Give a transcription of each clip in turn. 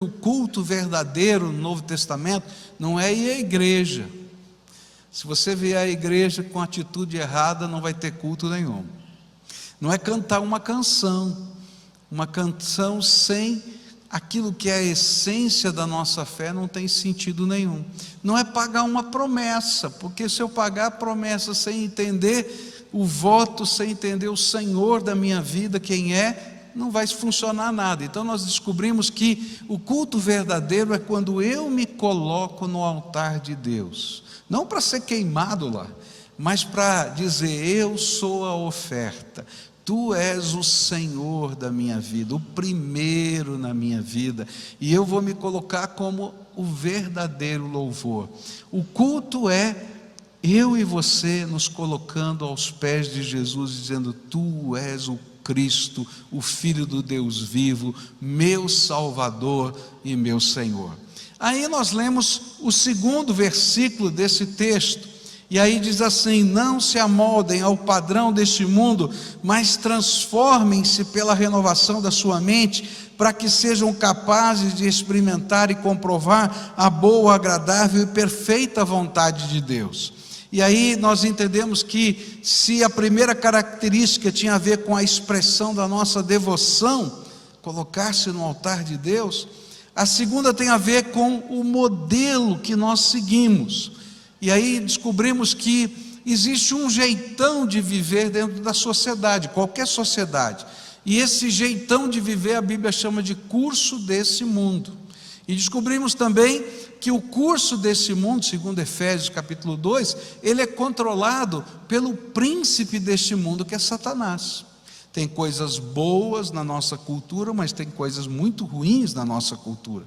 O culto verdadeiro no Novo Testamento não é ir à igreja. Se você vier à igreja com atitude errada, não vai ter culto nenhum. Não é cantar uma canção sem aquilo que é a essência da nossa fé, não tem sentido nenhum. Não é pagar uma promessa, porque se eu pagar a promessa sem entender o voto, sem entender o Senhor da minha vida, quem é, não vai funcionar nada. Então nós descobrimos que o culto verdadeiro é quando eu me coloco no altar de Deus, não para ser queimado lá, mas para dizer: eu sou a oferta, Tu és o Senhor da minha vida, o primeiro na minha vida, e eu vou me colocar como o verdadeiro louvor. O culto é eu e você nos colocando aos pés de Jesus, dizendo: Tu és o Cristo, o Filho do Deus vivo, meu Salvador e meu Senhor. Aí nós lemos o segundo versículo desse texto, e aí diz assim: não se amoldem ao padrão deste mundo, mas transformem-se pela renovação da sua mente, para que sejam capazes de experimentar e comprovar a boa, agradável e perfeita vontade de Deus. E aí nós entendemos que, se a primeira característica tinha a ver com a expressão da nossa devoção, colocar-se no altar de Deus, a segunda tem a ver com o modelo que nós seguimos. E aí descobrimos que existe um jeitão de viver dentro da sociedade, qualquer sociedade, e esse jeitão de viver a Bíblia chama de curso desse mundo. E descobrimos também que o curso desse mundo, segundo Efésios capítulo 2, ele é controlado pelo príncipe deste mundo, que é Satanás. Tem coisas boas na nossa cultura, mas tem coisas muito ruins na nossa cultura,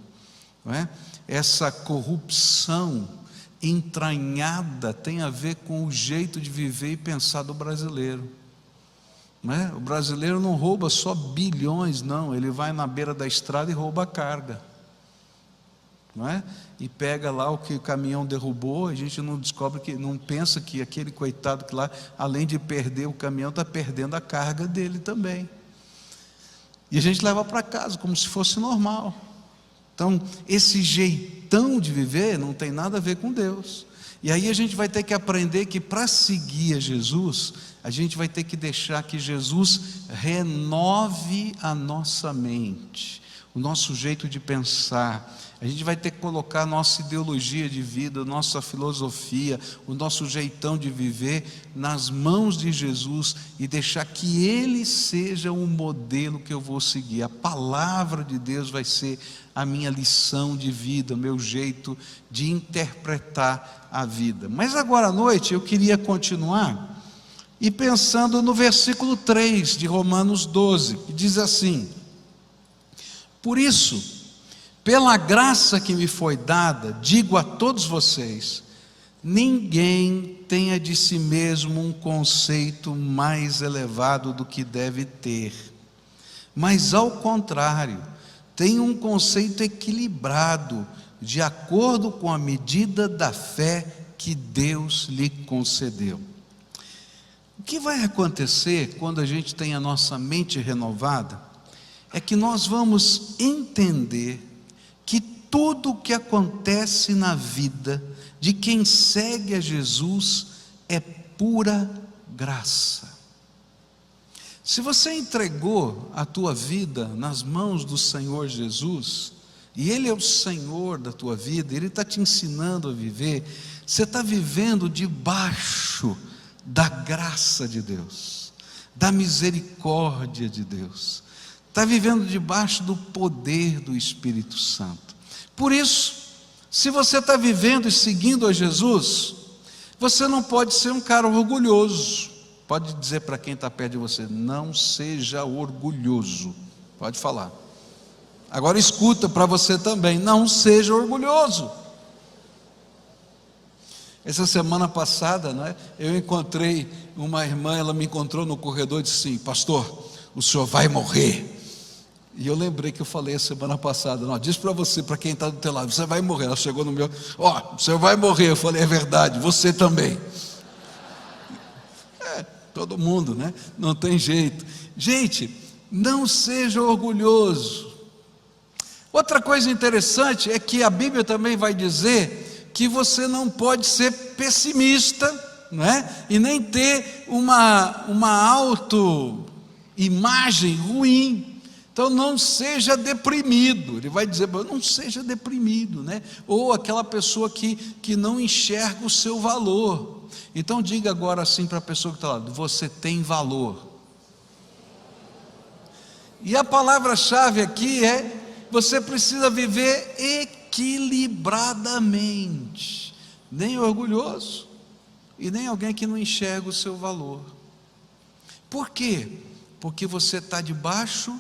não é? Essa corrupção entranhada tem a ver com o jeito de viver e pensar do brasileiro, não é? O brasileiro não rouba só bilhões, não, ele vai na beira da estrada e rouba a carga, não é? E pega lá o que o caminhão derrubou. A gente não descobre, que não pensa que aquele coitado que lá, além de perder o caminhão, está perdendo a carga dele também, e a gente leva para casa como se fosse normal. Então esse jeitão de viver não tem nada a ver com Deus. E aí a gente vai ter que aprender que, para seguir a Jesus, a gente vai ter que deixar que Jesus renove a nossa mente, o nosso jeito de pensar. A gente vai ter que colocar a nossa ideologia de vida, a nossa filosofia, o nosso jeitão de viver nas mãos de Jesus e deixar que Ele seja o modelo que eu vou seguir. A palavra de Deus vai ser a minha lição de vida, o meu jeito de interpretar a vida. Mas agora à noite eu queria continuar e pensando no versículo 3 de Romanos 12, que diz assim: por isso, pela graça que me foi dada, digo a todos vocês: ninguém tenha de si mesmo um conceito mais elevado do que deve ter, mas ao contrário, tenha um conceito equilibrado, de acordo com a medida da fé que Deus lhe concedeu. O que vai acontecer quando a gente tem a nossa mente renovada é que nós vamos entender que tudo o que acontece na vida de quem segue a Jesus é pura graça. Se você entregou a tua vida nas mãos do Senhor Jesus, e Ele é o Senhor da tua vida, Ele está te ensinando a viver, você está vivendo debaixo da graça de Deus, da misericórdia de Deus, está vivendo debaixo do poder do Espírito Santo. Por isso, se você está vivendo e seguindo a Jesus, você não pode ser um cara orgulhoso. Pode dizer para quem está perto de você: não seja orgulhoso. Pode falar. Agora escuta para você também: não seja orgulhoso. Essa semana passada, né, eu encontrei uma irmã, ela me encontrou no corredor e disse assim: pastor, o senhor vai morrer. E eu lembrei que eu falei a semana passada: não, diz para você, para quem está do teu lado, você vai morrer. Ela chegou no meu: ó, o senhor vai morrer. Eu falei: é verdade, você também. Todo mundo, né? Não tem jeito. Gente, não seja orgulhoso. Outra coisa interessante é que a Bíblia também vai dizer que você não pode ser pessimista, não é? E nem ter uma autoimagem ruim. Então não seja deprimido. Ele vai dizer, não seja deprimido, né? Ou aquela pessoa que não enxerga o seu valor. Então diga agora assim para a pessoa que está lá: você tem valor. E a palavra-chave aqui é: você precisa viver equilibradamente, nem orgulhoso e nem alguém que não enxerga o seu valor. Por quê? Porque você está debaixo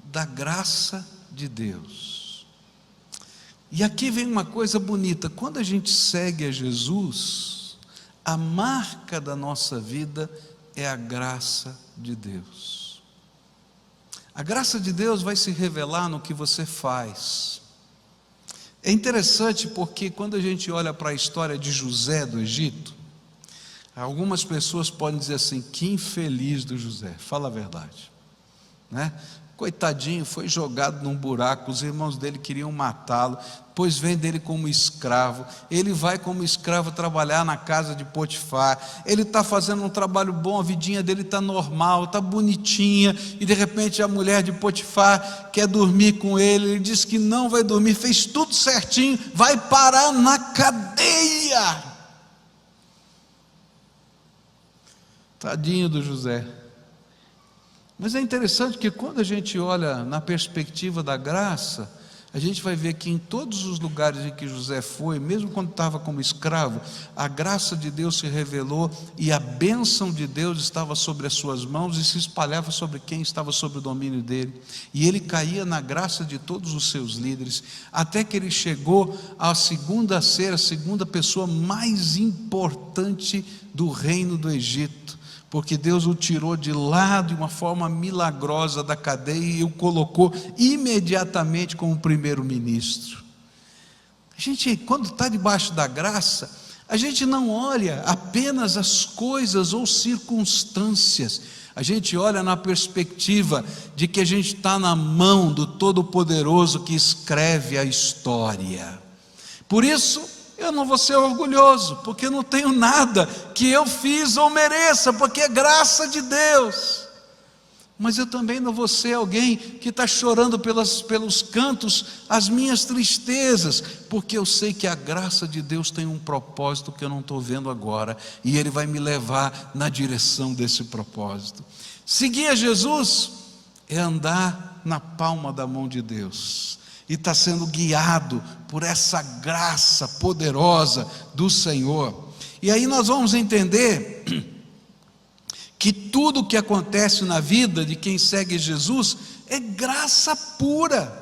da graça de Deus. E aqui vem uma coisa bonita: quando a gente segue a Jesus, a marca da nossa vida é a graça de Deus. A graça de Deus vai se revelar no que você faz. É interessante porque quando a gente olha para a história de José do Egito, algumas pessoas podem dizer assim: que infeliz do José. Fala a verdade, né? Coitadinho, foi jogado num buraco, os irmãos dele queriam matá-lo, pois vendem ele como escravo. Ele vai como escravo trabalhar na casa de Potifar. Ele está fazendo um trabalho bom, a vidinha dele está normal, está bonitinha, e de repente a mulher de Potifar quer dormir com ele. Ele diz que não vai dormir, fez tudo certinho, vai parar na cadeia. Tadinho do José. Mas é interessante que quando a gente olha na perspectiva da graça, a gente vai ver que em todos os lugares em que José foi, mesmo quando estava como escravo, a graça de Deus se revelou e a bênção de Deus estava sobre as suas mãos e se espalhava sobre quem estava sob o domínio dele. E ele caía na graça de todos os seus líderes, até que ele chegou a ser a segunda pessoa mais importante do reino do Egito. Porque Deus o tirou de lá de uma forma milagrosa da cadeia e o colocou imediatamente como primeiro-ministro. A gente, quando está debaixo da graça, a gente não olha apenas as coisas ou circunstâncias, a gente olha na perspectiva de que a gente está na mão do Todo-Poderoso que escreve a história. Por isso, eu não vou ser orgulhoso, porque eu não tenho nada que eu fiz ou mereça, porque é graça de Deus. Mas eu também não vou ser alguém que está chorando pelos cantos as minhas tristezas, porque eu sei que a graça de Deus tem um propósito que eu não estou vendo agora, e Ele vai me levar na direção desse propósito. Seguir a Jesus é andar na palma da mão de Deus, e está sendo guiado por essa graça poderosa do Senhor. E aí nós vamos entender que tudo que acontece na vida de quem segue Jesus é graça pura,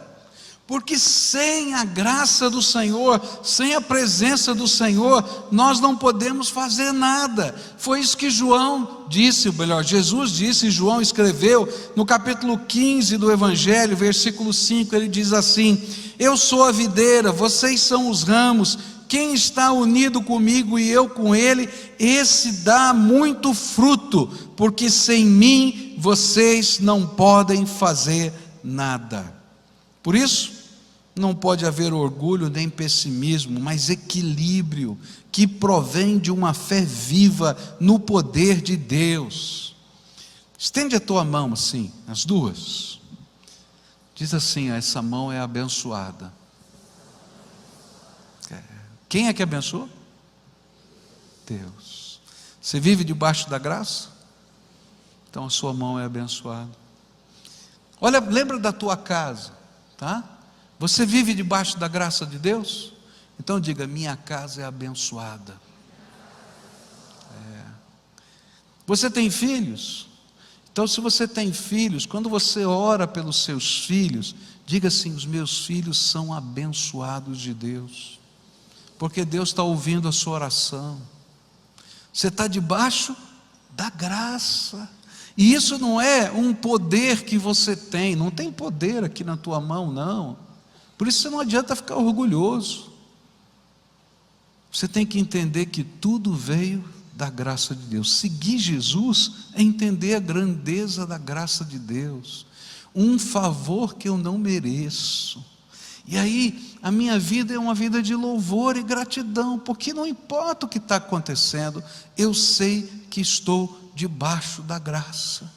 porque sem a graça do Senhor, sem a presença do Senhor, nós não podemos fazer nada. Foi isso que Jesus disse, João escreveu no capítulo 15 do Evangelho, versículo 5, ele diz assim: eu sou a videira, vocês são os ramos, quem está unido comigo e eu com ele, esse dá muito fruto, porque sem mim vocês não podem fazer nada. Por isso, não pode haver orgulho nem pessimismo, mas equilíbrio, que provém de uma fé viva no poder de Deus. Estende a tua mão assim, as duas. Diz assim: essa mão é abençoada. Quem é que abençoa? Deus. Você vive debaixo da graça? Então a sua mão é abençoada. Olha, lembra da tua casa, tá? Você vive debaixo da graça de Deus? Então diga: minha casa é abençoada. Você tem filhos? Então, se você tem filhos, quando você ora pelos seus filhos, diga assim: os meus filhos são abençoados de Deus, porque Deus está ouvindo a sua oração. Você está debaixo da graça, e isso não é um poder que você tem, não tem poder aqui na tua mão, não. Por isso não adianta ficar orgulhoso. Você tem que entender que tudo veio da graça de Deus. Seguir Jesus é entender a grandeza da graça de Deus, um favor que eu não mereço. E aí a minha vida é uma vida de louvor e gratidão, porque não importa o que está acontecendo, eu sei que estou debaixo da graça.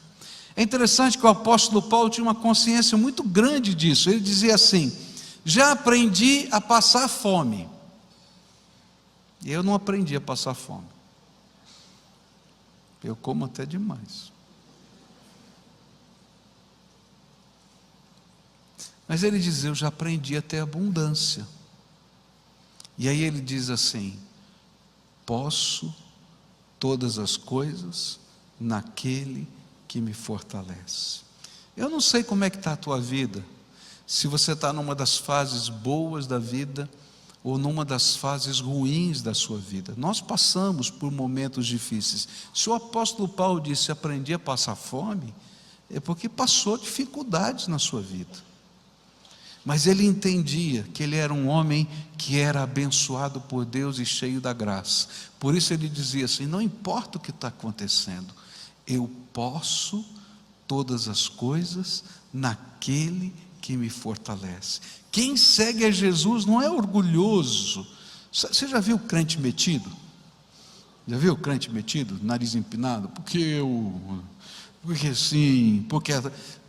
É interessante que o apóstolo Paulo tinha uma consciência muito grande disso. Ele dizia assim: já aprendi a passar fome. Eu não aprendi a passar fome. Eu como até demais. Mas ele diz: eu já aprendi a ter abundância. E aí ele diz assim: posso todas as coisas naquele que me fortalece. Eu não sei como é que está a tua vida, se você está numa das fases boas da vida, ou numa das fases ruins da sua vida. Nós passamos por momentos difíceis. Se o apóstolo Paulo disse: aprendi a passar fome, é porque passou dificuldades na sua vida. Mas ele entendia que ele era um homem que era abençoado por Deus e cheio da graça. Por isso ele dizia assim: não importa o que está acontecendo, eu posso todas as coisas naquele que me fortalece. Quem segue a Jesus não é orgulhoso. Você já viu crente metido? Já viu crente metido, nariz empinado? Porque sim, porque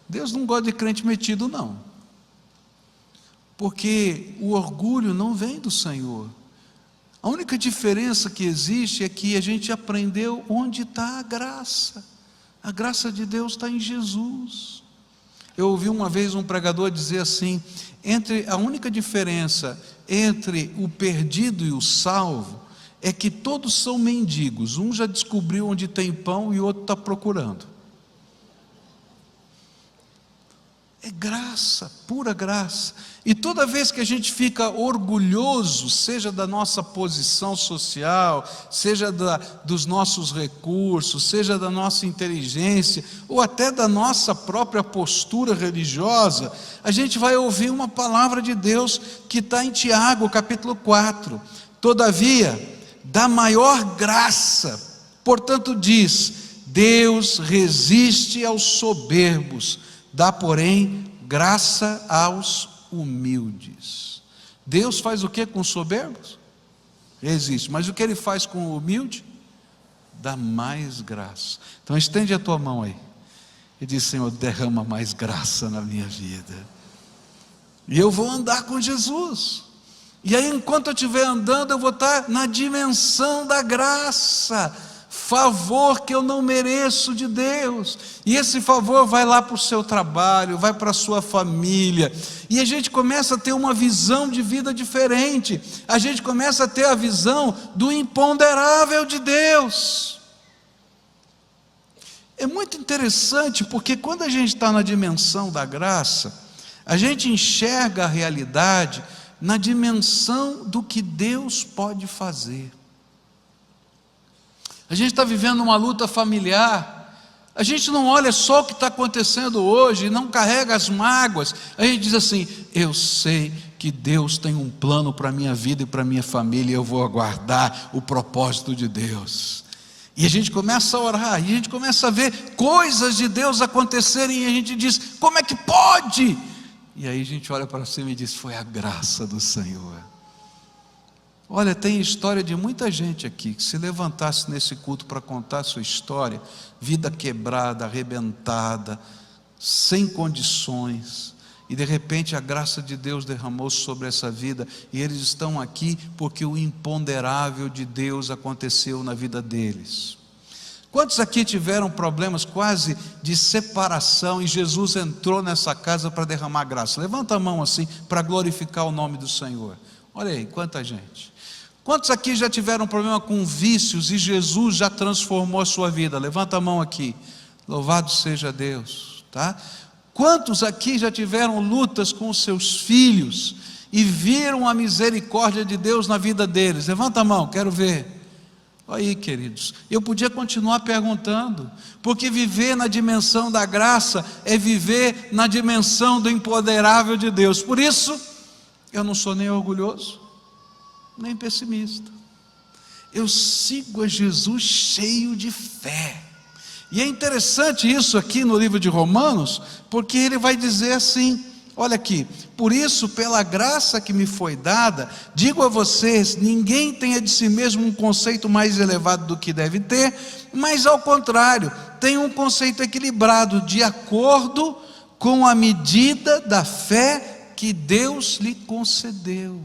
Deus não gosta de crente metido, não. Porque o orgulho não vem do Senhor. A única diferença que existe é que a gente aprendeu onde está a graça. A graça de Deus está em Jesus. Eu ouvi uma vez um pregador dizer assim: a única diferença entre o perdido e o salvo é que todos são mendigos. Um já descobriu onde tem pão e o outro está procurando. É graça, pura graça. E toda vez que a gente fica orgulhoso, seja da nossa posição social, seja dos nossos recursos, seja da nossa inteligência, ou até da nossa própria postura religiosa, a gente vai ouvir uma palavra de Deus que está em Tiago, capítulo 4. Todavia, da maior graça, portanto diz: Deus resiste aos soberbos, dá, porém, graça aos humildes. Deus faz o que com os soberbos? Resiste. Mas o que Ele faz com o humilde? Dá mais graça. Então estende a tua mão aí e diz: Senhor, derrama mais graça na minha vida. E eu vou andar com Jesus. E aí, enquanto eu estiver andando, eu vou estar na dimensão da graça. Favor que eu não mereço de Deus, e esse favor vai lá para o seu trabalho, vai para a sua família, e a gente começa a ter uma visão de vida diferente, a gente começa a ter a visão do imponderável de Deus. É muito interessante, porque quando a gente está na dimensão da graça, a gente enxerga a realidade na dimensão do que Deus pode fazer. A gente está vivendo uma luta familiar, a gente não olha só o que está acontecendo hoje, não carrega as mágoas, a gente diz assim: eu sei que Deus tem um plano para a minha vida e para a minha família, e eu vou aguardar o propósito de Deus. E a gente começa a orar, e a gente começa a ver coisas de Deus acontecerem, e a gente diz: como é que pode? E aí a gente olha para cima e diz: foi a graça do Senhor. Olha, tem história de muita gente aqui que, se levantasse nesse culto para contar a sua história, vida quebrada, arrebentada, sem condições, e de repente a graça de Deus derramou sobre essa vida, e eles estão aqui porque o imponderável de Deus aconteceu na vida deles. Quantos aqui tiveram problemas quase de separação e Jesus entrou nessa casa para derramar graça? Levanta a mão assim para glorificar o nome do Senhor. Olha aí, quanta gente. Quantos aqui já tiveram problema com vícios e Jesus já transformou a sua vida? Levanta a mão aqui. Louvado seja Deus, tá? Quantos aqui já tiveram lutas com os seus filhos e viram a misericórdia de Deus na vida deles? Levanta a mão, quero ver. Aí, queridos, eu podia continuar perguntando, porque viver na dimensão da graça é viver na dimensão do imponderável de Deus. Por isso, eu não sou nem orgulhoso, nem pessimista. Eu sigo a Jesus cheio de fé. E é interessante isso aqui no livro de Romanos, porque ele vai dizer assim: olha aqui: por isso, pela graça que me foi dada, digo a vocês, ninguém tenha de si mesmo um conceito mais elevado do que deve ter, mas ao contrário, tenha um conceito equilibrado, de acordo com a medida da fé que Deus lhe concedeu.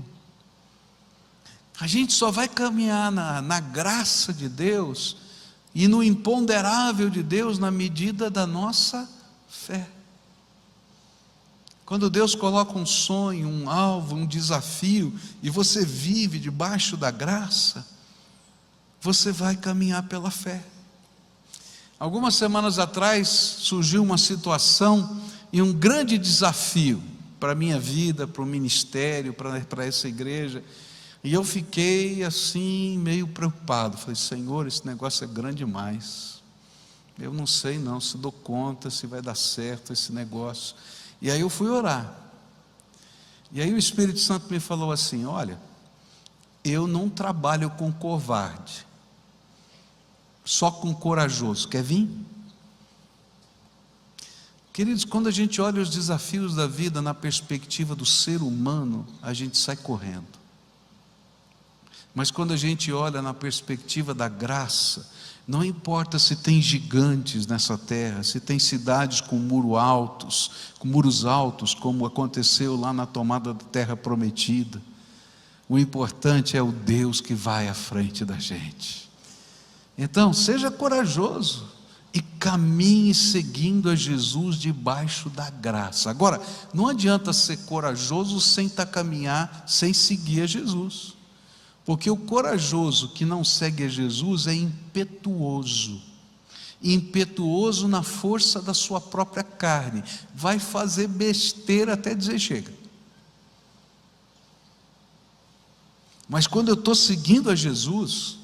A gente só vai caminhar na graça de Deus e no imponderável de Deus na medida da nossa fé. Quando Deus coloca um sonho, um alvo, um desafio, e você vive debaixo da graça, você vai caminhar pela fé. Algumas semanas atrás surgiu uma situação e um grande desafio para a minha vida, para o ministério, para essa igreja. E eu fiquei assim, meio preocupado. Falei: Senhor, esse negócio é grande demais. Eu não sei não se dou conta, se vai dar certo esse negócio. E aí eu fui orar. E aí o Espírito Santo me falou assim: olha, eu não trabalho com covarde, só com corajoso. Quer vir? Queridos, quando a gente olha os desafios da vida na perspectiva do ser humano, a gente sai correndo. Mas quando a gente olha na perspectiva da graça, não importa se tem gigantes nessa terra, se tem cidades com muros altos, como aconteceu lá na tomada da terra prometida. O importante é o Deus que vai à frente da gente. Então, seja corajoso e caminhe seguindo a Jesus debaixo da graça. Agora, não adianta ser corajoso sem caminhar, sem seguir a Jesus. Porque o corajoso que não segue a Jesus é impetuoso. Impetuoso na força da sua própria carne. Vai fazer besteira até dizer chega. Mas quando eu estou seguindo a Jesus,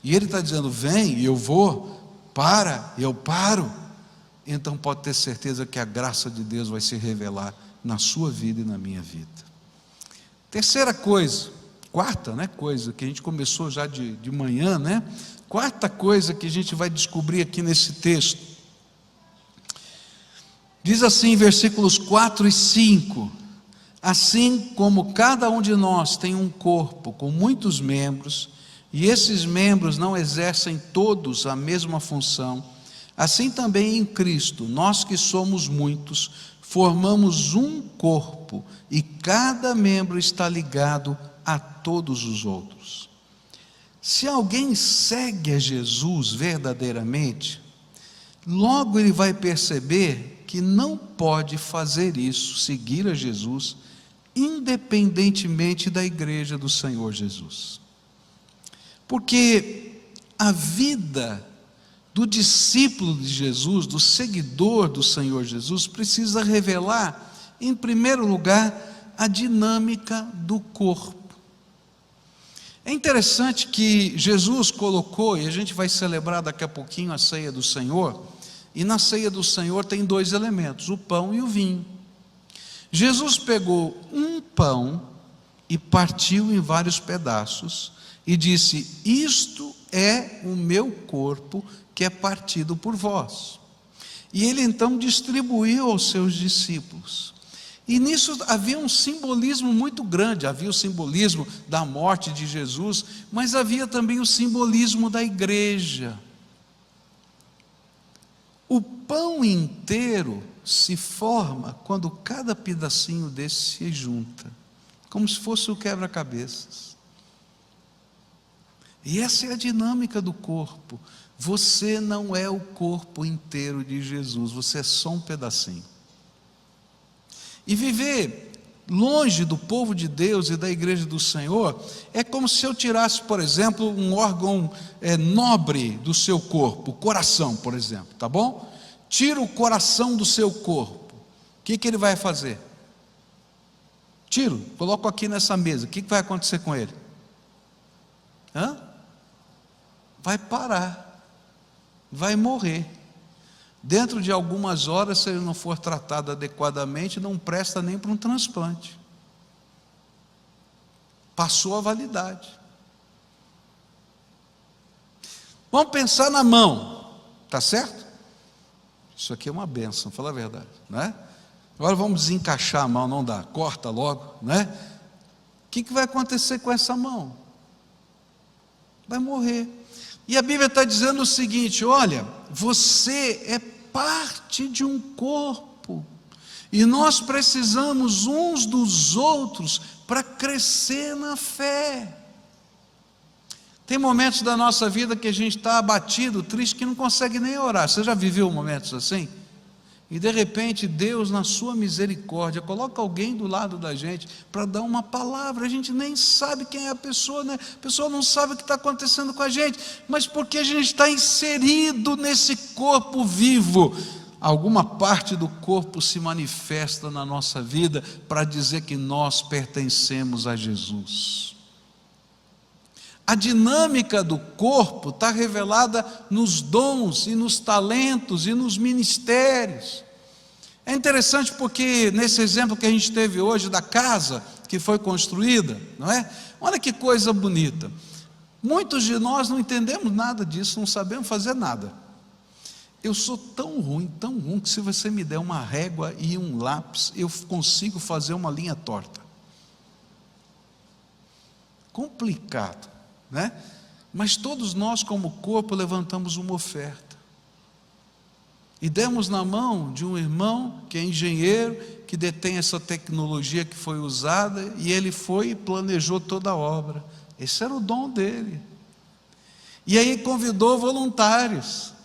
e Ele está dizendo: vem, eu vou, para, eu paro, então pode ter certeza que a graça de Deus vai se revelar na sua vida e na minha vida. Terceira coisa, quarta coisa que a gente começou já de manhã, quarta coisa que a gente vai descobrir aqui nesse texto, diz assim, versículos 4 e 5: assim como cada um de nós tem um corpo com muitos membros, e esses membros não exercem todos a mesma função, assim também em Cristo, nós que somos muitos, formamos um corpo, e cada membro está ligado a todos os outros. Se alguém segue a Jesus verdadeiramente, logo ele vai perceber que não pode fazer isso, seguir a Jesus, independentemente da igreja do Senhor Jesus. Porque a vida do discípulo de Jesus, do seguidor do Senhor Jesus, precisa revelar, em primeiro lugar, a dinâmica do corpo. É interessante que Jesus colocou, e a gente vai celebrar daqui a pouquinho a ceia do Senhor, e na ceia do Senhor tem dois elementos, o pão e o vinho. Jesus pegou um pão e partiu em vários pedaços, e disse: isto é o meu corpo que é partido por vós. E ele então distribuiu aos seus discípulos. E nisso havia um simbolismo muito grande, havia o simbolismo da morte de Jesus, mas havia também o simbolismo da igreja. O pão inteiro se forma quando cada pedacinho desse se junta, como se fosse o quebra-cabeças. E essa é a dinâmica do corpo. Você não é o corpo inteiro de Jesus, você é só um pedacinho. E viver longe do povo de Deus e da igreja do Senhor é como se eu tirasse, por exemplo, um órgão nobre do seu corpo, o coração, por exemplo, tá bom? Tira o coração do seu corpo, o que ele vai fazer? Tiro, coloco aqui nessa mesa, o que vai acontecer com ele? Vai parar, vai morrer. Dentro de algumas horas, se ele não for tratado adequadamente, não presta nem para um transplante. Passou a validade. Vamos pensar na mão, tá certo? Isso aqui é uma bênção, fala a verdade, não é? Agora vamos desencaixar a mão, não dá, corta logo, né? O que vai acontecer com essa mão? Vai morrer. E a Bíblia está dizendo o seguinte: olha, você é parte de um corpo, e nós precisamos uns dos outros para crescer na fé. Tem momentos da nossa vida que a gente está abatido, triste, que não consegue nem orar. Você já viveu momentos assim? E de repente Deus, na sua misericórdia, coloca alguém do lado da gente para dar uma palavra. A gente nem sabe quem é a pessoa, né? A pessoa não sabe o que está acontecendo com a gente, mas porque a gente está inserido nesse corpo vivo, alguma parte do corpo se manifesta na nossa vida para dizer que nós pertencemos a Jesus. A dinâmica do corpo está revelada nos dons e nos talentos e nos ministérios. É interessante porque nesse exemplo que a gente teve hoje da casa que foi construída, não é? Olha que coisa bonita. Muitos de nós não entendemos nada disso, não sabemos fazer nada. Eu sou tão ruim, que se você me der uma régua e um lápis, eu consigo fazer uma linha torta. Complicado, né? Mas todos nós como corpo levantamos uma oferta e demos na mão de um irmão que é engenheiro, que detém essa tecnologia que foi usada, e ele foi e planejou toda a obra. Esse era o dom dele. E aí convidou voluntários,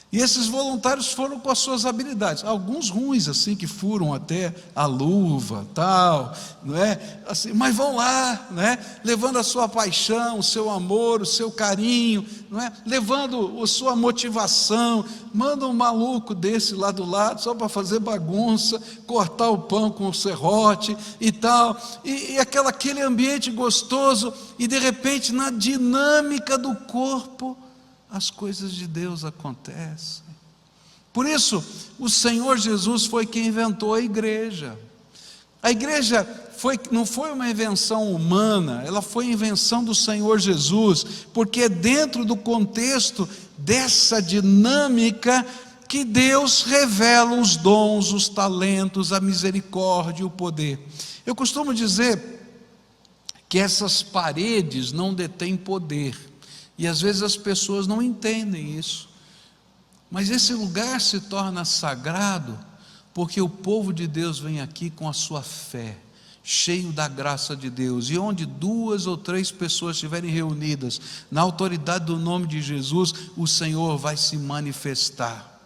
e esses voluntários foram com as suas habilidades, alguns ruins assim, que furam até a luva, tal, não é? Assim, mas vão lá, não é? Levando a sua paixão, o seu amor, o seu carinho, não é? Levando a sua motivação. Manda um maluco desse lá do lado, só para fazer bagunça, cortar o pão com o serrote e tal, e aquele ambiente gostoso, e de repente na dinâmica do corpo, as coisas de Deus acontecem. Por isso, o Senhor Jesus foi quem inventou a igreja. A igreja não foi uma invenção humana, ela foi invenção do Senhor Jesus, porque é dentro do contexto dessa dinâmica que Deus revela os dons, os talentos, a misericórdia e o poder. Eu costumo dizer que essas paredes não detêm poder, e às vezes as pessoas não entendem isso, mas esse lugar se torna sagrado porque o povo de Deus vem aqui com a sua fé, cheio da graça de Deus, e onde 2 ou 3 pessoas estiverem reunidas na autoridade do nome de Jesus, o Senhor vai se manifestar.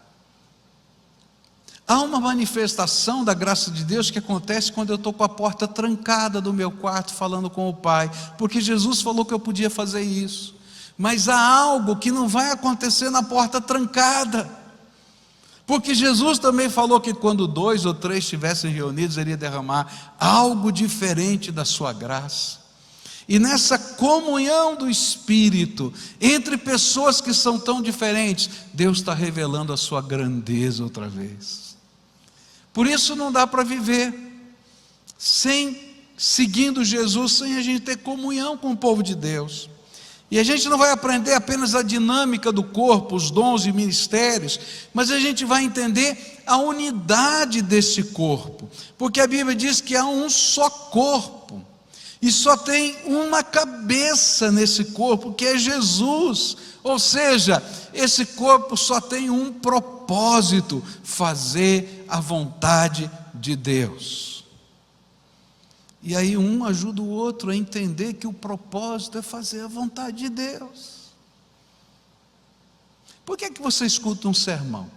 Há uma manifestação da graça de Deus que acontece quando eu estou com a porta trancada do meu quarto falando com o Pai, porque Jesus falou que eu podia fazer isso. Mas há algo que não vai acontecer na porta trancada, porque Jesus também falou que quando 2 ou 3 estivessem reunidos, Ele ia derramar algo diferente da sua graça. E nessa comunhão do Espírito, entre pessoas que são tão diferentes, Deus está revelando a sua grandeza outra vez. Por isso não dá para viver seguindo Jesus, sem a gente ter comunhão com o povo de Deus. E a gente não vai aprender apenas a dinâmica do corpo, os dons e ministérios, mas a gente vai entender a unidade desse corpo, porque a Bíblia diz que há um só corpo, e só tem uma cabeça nesse corpo, que é Jesus. Ou seja, esse corpo só tem um propósito: fazer a vontade de Deus. E aí um ajuda o outro a entender que o propósito é fazer a vontade de Deus. Por que você escuta um sermão?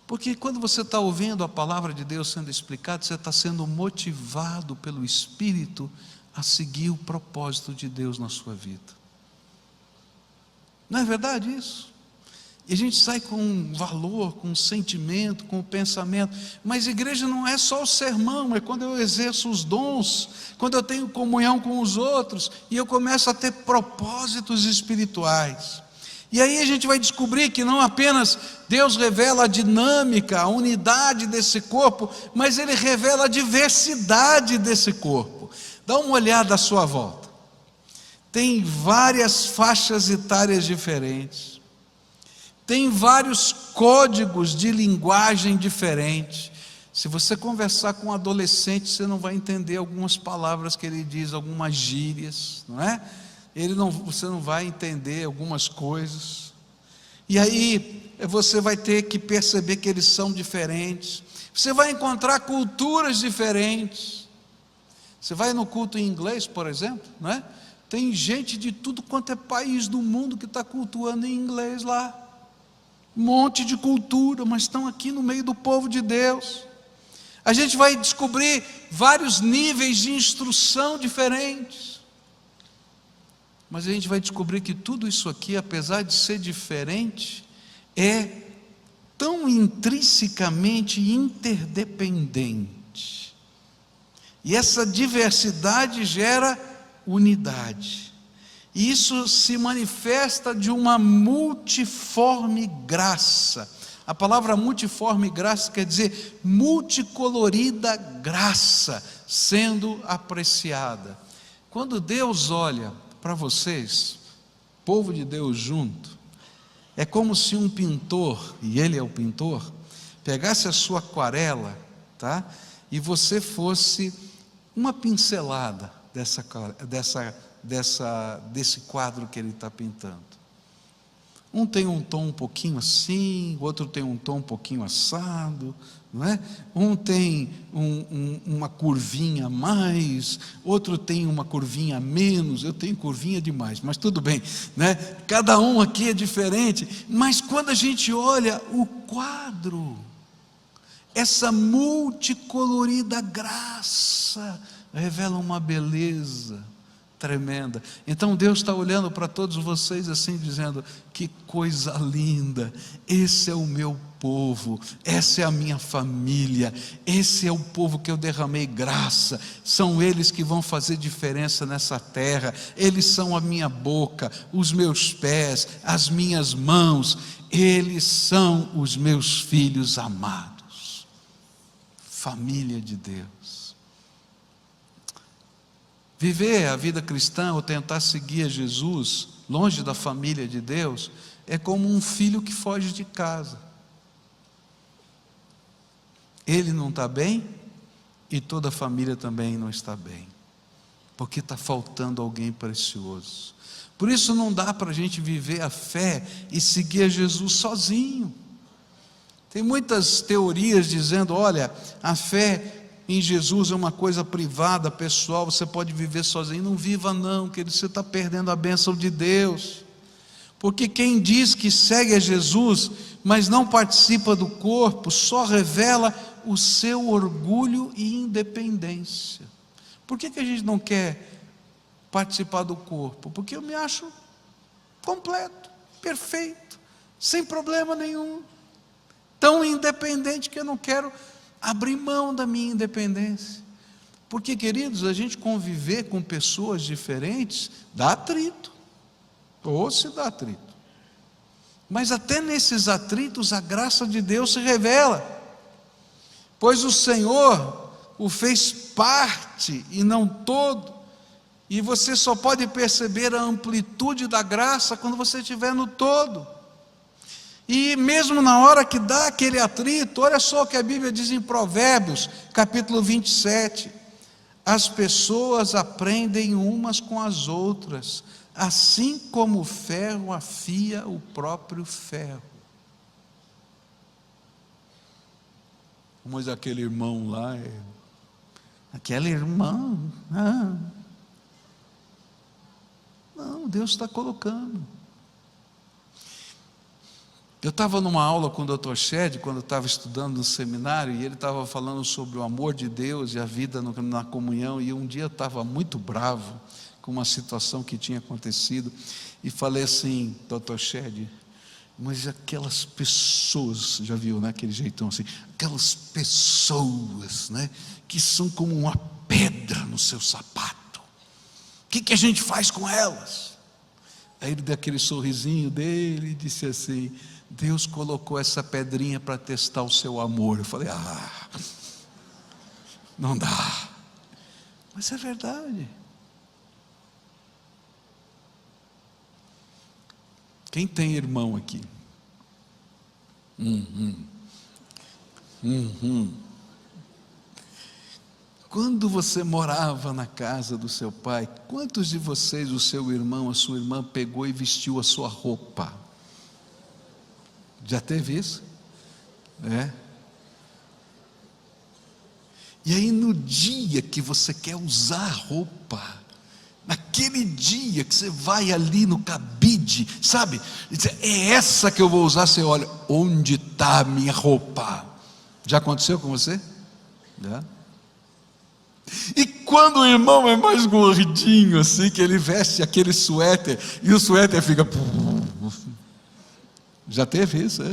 Porque quando você está ouvindo a palavra de Deus sendo explicada, você está sendo motivado pelo Espírito a seguir o propósito de Deus na sua vida. Não é verdade isso? E a gente sai com valor, com sentimento, com pensamento. Mas igreja não é só o sermão, é quando eu exerço os dons, quando eu tenho comunhão com os outros, e eu começo a ter propósitos espirituais. E aí a gente vai descobrir que não apenas Deus revela a dinâmica, a unidade desse corpo, mas Ele revela a diversidade desse corpo. Dá uma olhada à sua volta. Tem várias faixas etárias diferentes. tem vários códigos de linguagem diferentes. Se você conversar com um adolescente, você não vai entender algumas palavras que ele diz, algumas gírias, não é? Você não vai entender algumas coisas. E aí você vai ter que perceber que eles são diferentes. Você vai encontrar culturas diferentes. Você vai no culto em inglês, por exemplo, não é? Tem gente de tudo quanto é país do mundo que está cultuando em inglês lá. Um monte de cultura, mas estão aqui no meio do povo de Deus. A gente vai descobrir vários níveis de instrução diferentes. Mas a gente vai descobrir que tudo isso aqui, apesar de ser diferente, é tão intrinsecamente interdependente. E essa diversidade gera unidade. E isso se manifesta de uma multiforme graça. A palavra multiforme graça quer dizer multicolorida graça sendo apreciada. Quando Deus olha para vocês, povo de Deus junto, é como se um pintor, e ele é o pintor, pegasse a sua aquarela, tá? E você fosse uma pincelada desse quadro que ele está pintando. Um tem um tom um pouquinho assim, o outro tem um tom um pouquinho assado, não é? Um tem uma curvinha a mais, outro tem uma curvinha a menos, eu tenho curvinha demais, mas tudo bem, né? Cada um aqui é diferente, mas quando a gente olha o quadro, essa multicolorida graça revela uma beleza tremenda. Então Deus está olhando para todos vocês assim, dizendo: que coisa linda, esse é o meu povo, essa é a minha família, esse é o povo que eu derramei graça, são eles que vão fazer diferença nessa terra, eles são a minha boca, os meus pés, as minhas mãos, eles são os meus filhos amados. Família de Deus. Viver a vida cristã ou tentar seguir a Jesus longe da família de Deus é como um filho que foge de casa. Ele não está bem e toda a família também não está bem, porque está faltando alguém precioso. Por isso não dá para a gente viver a fé e seguir a Jesus sozinho. Tem muitas teorias dizendo: olha, a fé em Jesus é uma coisa privada, pessoal, você pode viver sozinho. Não viva não, querido, você está perdendo a bênção de Deus. Porque quem diz que segue a Jesus, mas não participa do corpo, só revela o seu orgulho e independência. Por que a gente não quer participar do corpo? Porque eu me acho completo, perfeito, sem problema nenhum, tão independente que eu não quero abrir mão da minha independência. Porque, queridos, a gente conviver com pessoas diferentes dá atrito, ou se dá atrito, mas até nesses atritos a graça de Deus se revela, pois o Senhor o fez parte e não todo, e você só pode perceber a amplitude da graça quando você estiver no todo. E mesmo na hora que dá aquele atrito, olha só o que a Bíblia diz em Provérbios, capítulo 27. As pessoas aprendem umas com as outras, assim como o ferro afia o próprio ferro. Mas aquele irmão lá, aquela irmã, não, Deus está colocando. Eu estava numa aula com o Dr. Shed, quando eu estava estudando no seminário, e ele estava falando sobre o amor de Deus e a vida na comunhão, e um dia eu estava muito bravo com uma situação que tinha acontecido, e falei assim: Dr. Shed, mas aquelas pessoas, já viu, né, aquele jeitão assim, aquelas pessoas, né, que são como uma pedra no seu sapato, o que a gente faz com elas? Aí ele deu aquele sorrisinho dele e disse assim: Deus colocou essa pedrinha para testar o seu amor. Eu falei: não dá. Mas é verdade. Quem tem irmão aqui? Quando você morava na casa do seu pai, quantos de vocês, o seu irmão, a sua irmã, pegou e vestiu a sua roupa? Já teve isso? E aí no dia que você quer usar a roupa, naquele dia que você vai ali no cabide, sabe? É essa que eu vou usar. Você olha, onde está a minha roupa? Já aconteceu com você? Já? E quando o irmão é mais gordinho assim, que ele veste aquele suéter, e o suéter fica... Já teve isso,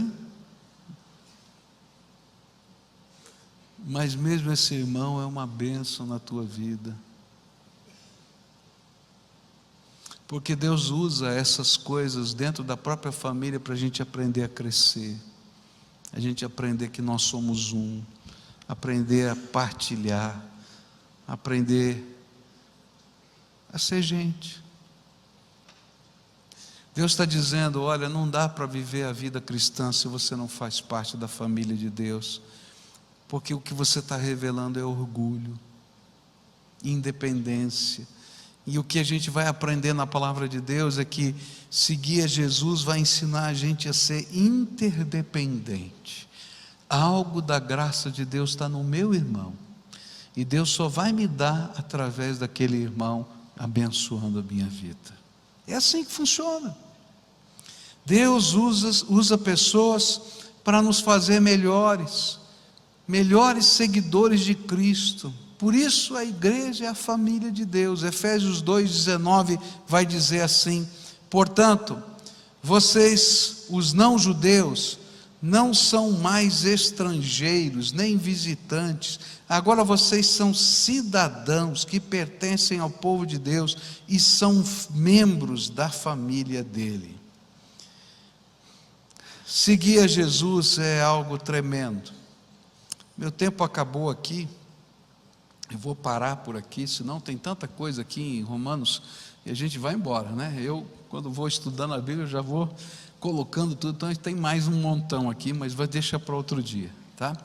Mas mesmo esse irmão é uma bênção na tua vida, porque Deus usa essas coisas dentro da própria família para a gente aprender a crescer, a gente aprender que nós somos um, aprender a partilhar, aprender a ser gente. Deus está dizendo, olha, não dá para viver a vida cristã se você não faz parte da família de Deus, porque o que você está revelando é orgulho, independência. E o que a gente vai aprender na palavra de Deus é que seguir a Jesus vai ensinar a gente a ser interdependente. Algo da graça de Deus está no meu irmão, e Deus só vai me dar através daquele irmão, abençoando a minha vida. É assim que funciona. Deus usa pessoas para nos fazer melhores seguidores de Cristo. Por isso a igreja é a família de Deus. Efésios 2,19 vai dizer assim: portanto, vocês, os não-judeus, não são mais estrangeiros, nem visitantes, agora vocês são cidadãos que pertencem ao povo de Deus e são membros da família dele. Seguir a Jesus é algo tremendo. Meu tempo acabou aqui, eu vou parar por aqui, senão tem tanta coisa aqui em Romanos, e a gente vai embora, Eu, quando vou estudando a Bíblia, já vou colocando tudo, então tem mais um montão aqui, mas vai deixar para outro dia, tá?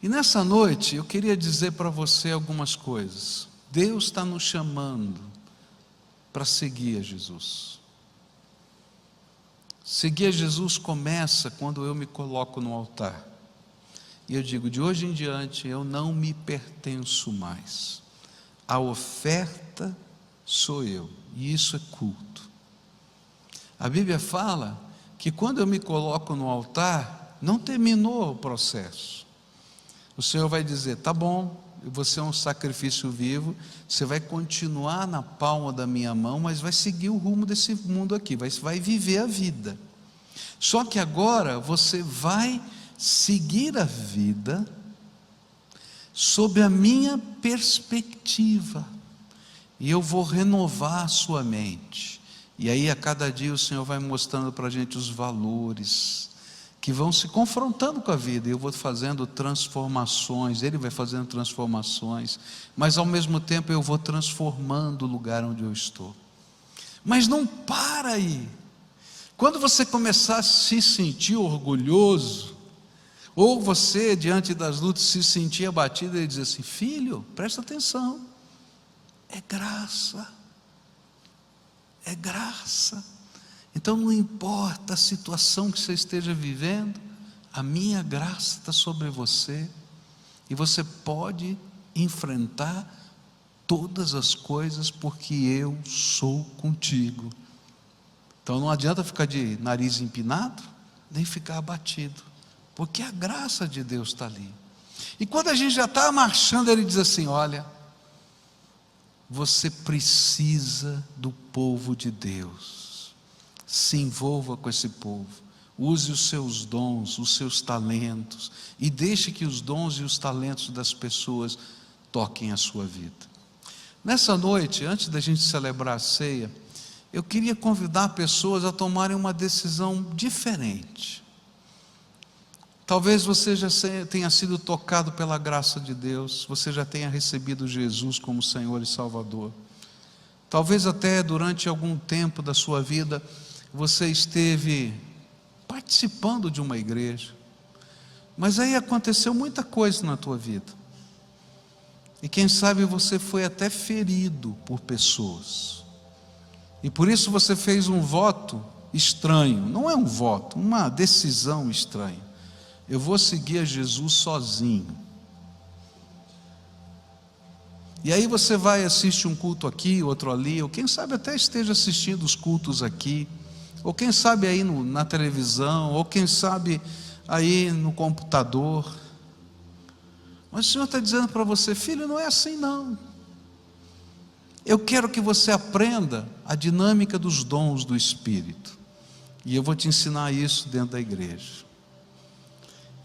E nessa noite, eu queria dizer para você algumas coisas. Deus está nos chamando para seguir a Jesus. Seguir a Jesus começa quando eu me coloco no altar. E eu digo, de hoje em diante, eu não me pertenço mais. A oferta sou eu, e isso é culto. A Bíblia fala que quando eu me coloco no altar, não terminou o processo. O Senhor vai dizer, tá bom, você é um sacrifício vivo, você vai continuar na palma da minha mão, mas vai seguir o rumo desse mundo aqui, vai viver a vida. Só que agora você vai seguir a vida sob a minha perspectiva, e eu vou renovar a sua mente. E aí a cada dia o Senhor vai mostrando para a gente os valores que vão se confrontando com a vida, e eu vou fazendo transformações, Ele vai fazendo transformações, mas ao mesmo tempo eu vou transformando o lugar onde eu estou. Mas não para aí. Quando você começar a se sentir orgulhoso, ou você diante das lutas se sentir abatido, Ele diz assim, filho, presta atenção, é graça. É graça. Então não importa a situação que você esteja vivendo, a minha graça está sobre você, e você pode enfrentar todas as coisas, porque eu sou contigo. Então não adianta ficar de nariz empinado, nem ficar abatido, porque a graça de Deus está ali. E quando a gente já está marchando, Ele diz assim, olha, você precisa do povo de Deus, se envolva com esse povo, use os seus dons, os seus talentos, e deixe que os dons e os talentos das pessoas toquem a sua vida. Nessa noite, antes da gente celebrar a ceia, eu queria convidar pessoas a tomarem uma decisão diferente. Talvez você já tenha sido tocado pela graça de Deus, você já tenha recebido Jesus como Senhor e Salvador. Talvez até durante algum tempo da sua vida, você esteve participando de uma igreja. Mas aí aconteceu muita coisa na tua vida. E quem sabe você foi até ferido por pessoas. E por isso você fez um voto estranho. Não é um voto, uma decisão estranha. Eu vou seguir a Jesus sozinho. E aí você vai assistir um culto aqui, outro ali, ou quem sabe até esteja assistindo os cultos aqui, ou quem sabe aí na televisão, ou quem sabe aí no computador. Mas o Senhor está dizendo para você: filho, não é assim não. Eu quero que você aprenda a dinâmica dos dons do Espírito, e eu vou te ensinar isso dentro da igreja.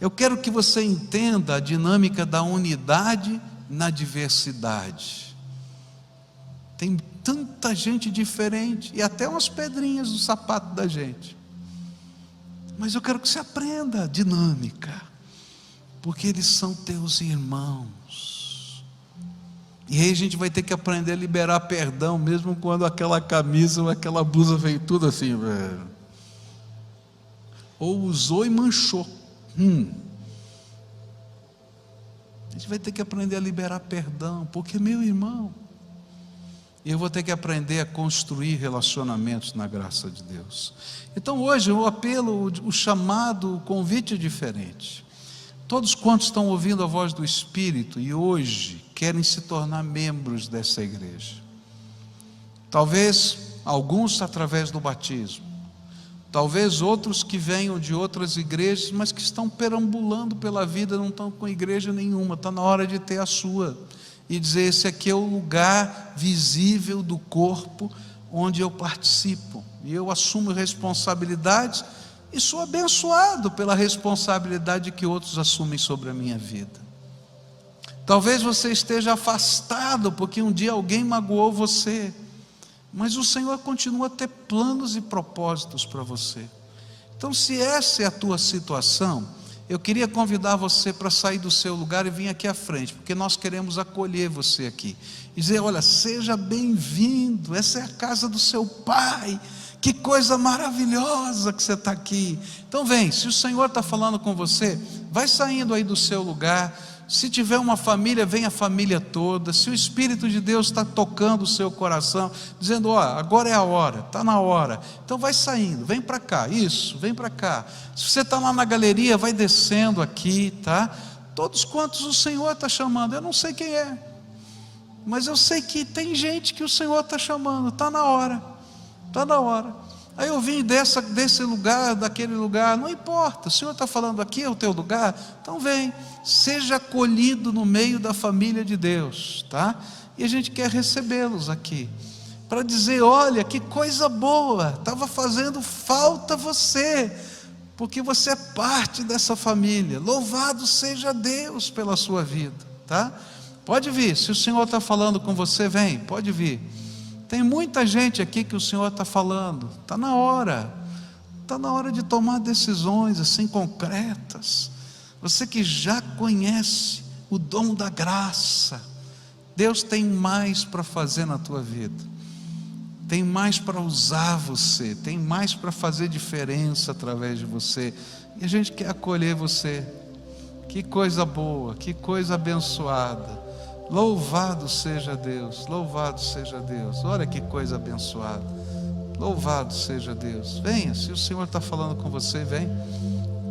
Eu quero que você entenda a dinâmica da unidade na diversidade. Tem tanta gente diferente, e até umas pedrinhas no sapato da gente. Mas eu quero que você aprenda a dinâmica, porque eles são teus irmãos. E aí a gente vai ter que aprender a liberar perdão, mesmo quando aquela camisa ou aquela blusa veio tudo assim, velho. Ou usou e manchou. A gente vai ter que aprender a liberar perdão, porque é meu irmão. E eu vou ter que aprender a construir relacionamentos na graça de Deus. Então hoje o apelo, o chamado, o convite é diferente. Todos quantos estão ouvindo a voz do Espírito e hoje querem se tornar membros dessa igreja. Talvez alguns através do batismo. Talvez outros que venham de outras igrejas, mas que estão perambulando pela vida, não estão com igreja nenhuma. Está na hora de ter a sua. E dizer: esse aqui é o lugar visível do corpo onde eu participo. E eu assumo responsabilidades e sou abençoado pela responsabilidade que outros assumem sobre a minha vida. Talvez você esteja afastado porque um dia alguém magoou você. Mas o Senhor continua a ter planos e propósitos para você. Então, se essa é a tua situação, eu queria convidar você para sair do seu lugar e vir aqui à frente, porque nós queremos acolher você aqui e dizer: olha, seja bem-vindo, essa é a casa do seu Pai, que coisa maravilhosa que você está aqui. Então vem, se o Senhor está falando com você, vai saindo aí do seu lugar. Se tiver uma família, vem a família toda. Se o Espírito de Deus está tocando o seu coração, dizendo: ó, agora é a hora, está na hora, então vai saindo, vem para cá, isso, vem para cá. Se você está lá na galeria, vai descendo aqui, tá? Todos quantos o Senhor está chamando, eu não sei quem é, mas eu sei que tem gente que o Senhor está chamando, está na hora, está na hora. Aí eu vim desse lugar, daquele lugar, não importa, o Senhor está falando aqui é o teu lugar, então vem, seja acolhido no meio da família de Deus, tá? E a gente quer recebê-los aqui, para dizer: olha, que coisa boa, estava fazendo falta você, porque você é parte dessa família, louvado seja Deus pela sua vida, tá? Pode vir, se o Senhor está falando com você, vem, pode vir. Tem muita gente aqui que o Senhor está falando, está na hora de tomar decisões assim concretas. Você que já conhece o dom da graça, Deus tem mais para fazer na tua vida, tem mais para usar você, tem mais para fazer diferença através de você, e a gente quer acolher você. Que coisa boa, que coisa abençoada. Louvado seja Deus, louvado seja Deus. Olha que coisa abençoada. Louvado seja Deus. Venha, se o Senhor está falando com você, vem.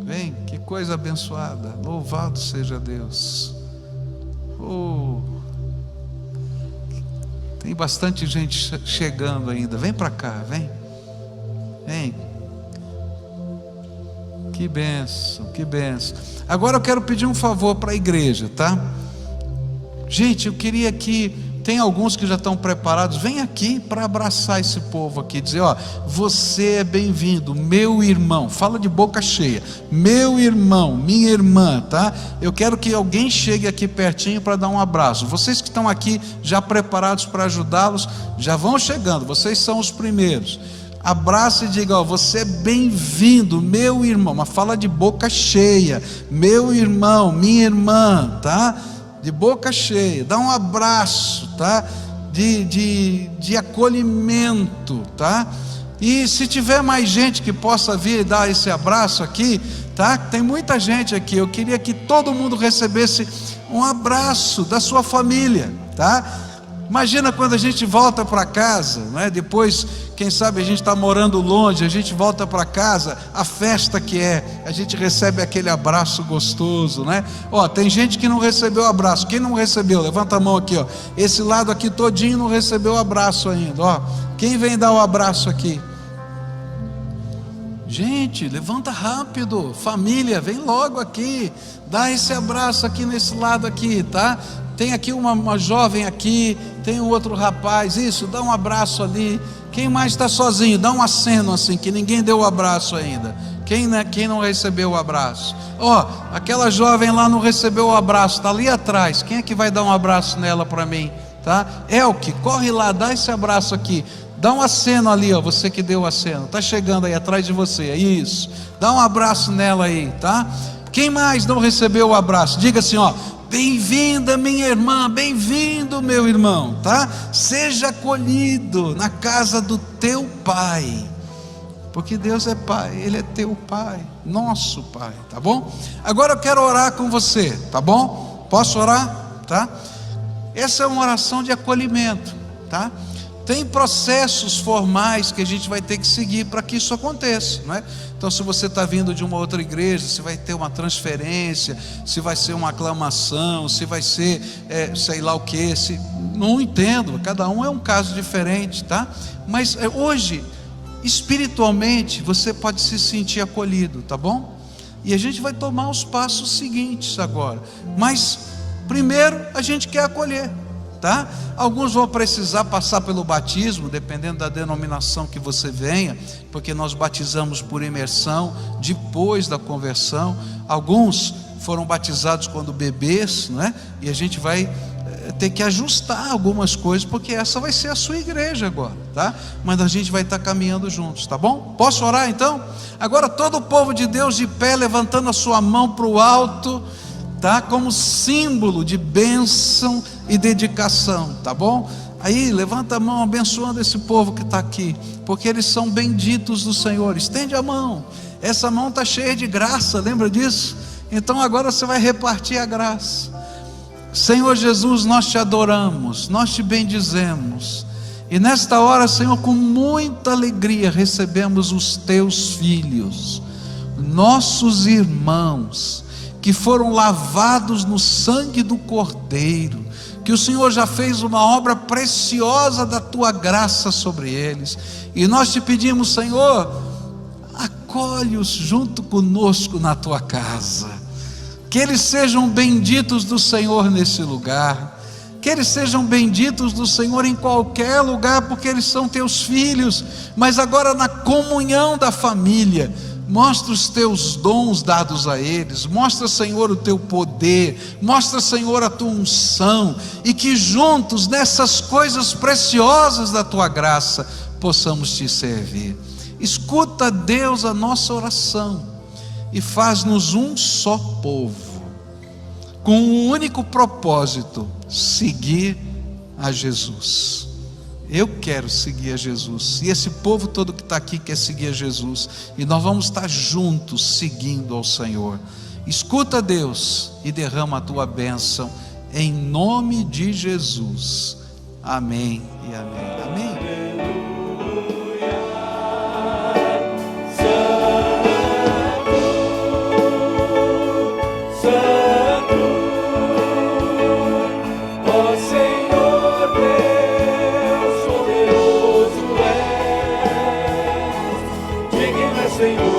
Vem, que coisa abençoada. Louvado seja Deus. Tem bastante gente chegando ainda. Vem para cá, vem. Vem. Que bênção, que bênção. Agora eu quero pedir um favor para a igreja, tá? Gente, eu queria que, tem alguns que já estão preparados, vem aqui para abraçar esse povo aqui, dizer: ó, você é bem-vindo, meu irmão, fala de boca cheia, meu irmão, minha irmã, tá? Eu quero que alguém chegue aqui pertinho para dar um abraço. Vocês que estão aqui já preparados para ajudá-los, já vão chegando, vocês são os primeiros. Abraça e diga: ó, você é bem-vindo, meu irmão, mas fala de boca cheia, meu irmão, minha irmã, tá? De boca cheia, dá um abraço, tá? De acolhimento, tá? E se tiver mais gente que possa vir e dar esse abraço aqui, tá? Tem muita gente aqui. Eu queria que todo mundo recebesse um abraço da sua família, tá? Imagina quando a gente volta para casa, né? Depois, quem sabe a gente está morando longe, a gente volta para casa, a festa que é, a gente recebe aquele abraço gostoso, né? Ó, tem gente que não recebeu abraço. Quem não recebeu? Levanta a mão aqui, ó. Esse lado aqui todinho não recebeu abraço ainda, ó. Quem vem dar o abraço aqui? Gente, levanta rápido. Família, vem logo aqui. Dá esse abraço aqui nesse lado aqui, tá? Tem aqui uma jovem aqui, tem um outro rapaz. Isso, dá um abraço ali. Quem mais está sozinho? Dá um aceno assim, que ninguém deu o abraço ainda. Quem não recebeu o abraço? Ó, aquela jovem lá não recebeu o abraço, está ali atrás. Quem é que vai dar um abraço nela para mim? Tá? Elke, corre lá, dá esse abraço aqui. Dá um aceno ali, ó, você que deu o aceno. Está chegando aí atrás de você, é isso. Dá um abraço nela aí, tá? Quem mais não recebeu o abraço? Diga assim, ó: bem-vinda minha irmã, bem-vindo meu irmão, tá? Seja acolhido na casa do teu pai, porque Deus é pai, Ele é teu pai, nosso pai, tá bom? Agora eu quero orar com você, tá bom? Posso orar? Tá? Essa é uma oração de acolhimento, tá? Tem processos formais que a gente vai ter que seguir para que isso aconteça, não é? Então, se você está vindo de uma outra igreja, se vai ter uma transferência, se vai ser uma aclamação, se vai ser sei lá o que, não entendo, cada um é um caso diferente, tá? Mas hoje, espiritualmente, você pode se sentir acolhido, tá bom? E a gente vai tomar os passos seguintes agora, mas primeiro a gente quer acolher, tá? Alguns vão precisar passar pelo batismo, dependendo da denominação que você venha, porque nós batizamos por imersão depois da conversão. Alguns foram batizados quando bebês, né? E a gente vai ter que ajustar algumas coisas, porque essa vai ser a sua igreja agora, tá? Mas a gente vai estar caminhando juntos, tá bom? Posso orar então? Agora todo o povo de Deus de pé, levantando a sua mão para o alto, tá? Como símbolo de bênção e dedicação, tá bom? Aí levanta a mão abençoando esse povo que está aqui, porque eles são benditos do Senhor. Estende a mão, essa mão está cheia de graça, lembra disso? Então agora você vai repartir a graça. Senhor Jesus, nós te adoramos, nós te bendizemos, e nesta hora, Senhor, com muita alegria recebemos os teus filhos, nossos irmãos, que foram lavados no sangue do Cordeiro, que o Senhor já fez uma obra preciosa da tua graça sobre eles, e nós te pedimos, Senhor, acolhe-os junto conosco na tua casa, que eles sejam benditos do Senhor nesse lugar, que eles sejam benditos do Senhor em qualquer lugar, porque eles são teus filhos, mas agora na comunhão da família, mostra os teus dons dados a eles, mostra, Senhor, o teu poder, mostra, Senhor, a tua unção, e que juntos nessas coisas preciosas da tua graça possamos te servir. Escuta, Deus, a nossa oração e faz-nos um só povo, com um único propósito: seguir a Jesus. Eu quero seguir a Jesus, e esse povo todo que está aqui quer seguir a Jesus, e nós vamos estar juntos seguindo ao Senhor. Escuta, Deus, e derrama a tua bênção, em nome de Jesus. Amém e amém. Amém. Senhor.